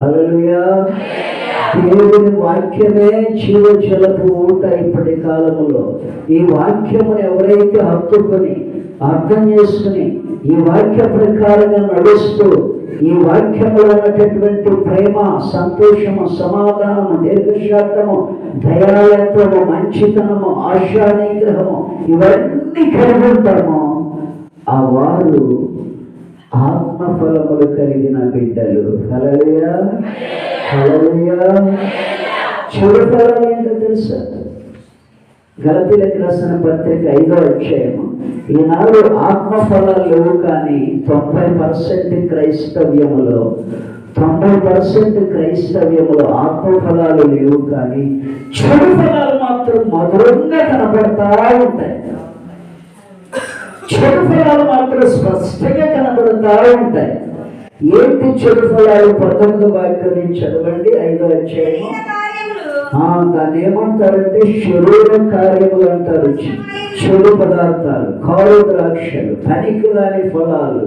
హల్లెలూయా. దేవుని వాక్యమే జీవజలపు ఊట. ఇప్పటి కాలంలో ఈ వాక్యమును ఎవరైతే హత్తుకొని అర్థం చేసుకుని ఈ వాక్య ప్రకారంగా నడుస్తూ ఈ వాక్యంలో ఉన్నటువంటి ప్రేమ, సంతోషము, సమాధానము, దీర్ఘశాంతము, దయాళత్వము, మంచితనము, ఆశా నిగ్రహము ఇవన్నీ కలిగి ఉంటాము. ఆ వారు ఆత్మఫలములు కలిగిన బిడ్డలు. హల్లెలూయా, హల్లెలూయా. చెడు ఫలాలు ఏంటో తెలుసా? గలతీయులకు రాసిన పత్రిక 5వ అధ్యాయము. ఈనాడు ఆత్మఫలాలు లేవు, కానీ 90% క్రైస్తవ్యములో ఆత్మఫలాలు లేవు, కానీ చెడు ఫలాలు మాత్రం మధురంగా కనపడతా ఉంటాయి. చెడు ఫలాలు మాత్రం స్పష్టంగా కనబడుతూ ఉంటాయి. ఏంటి చెడు ఫలాలు? 19వ వాక్యం నుంచి చదవండి, 5వ అధ్యాయము. దాన్ని ఏమంటారంటే శరీర కార్యములు అంటారు. చెడు పదార్థాలు, కారు ద్రాక్షలు, పనికిరాని ఫలాలు,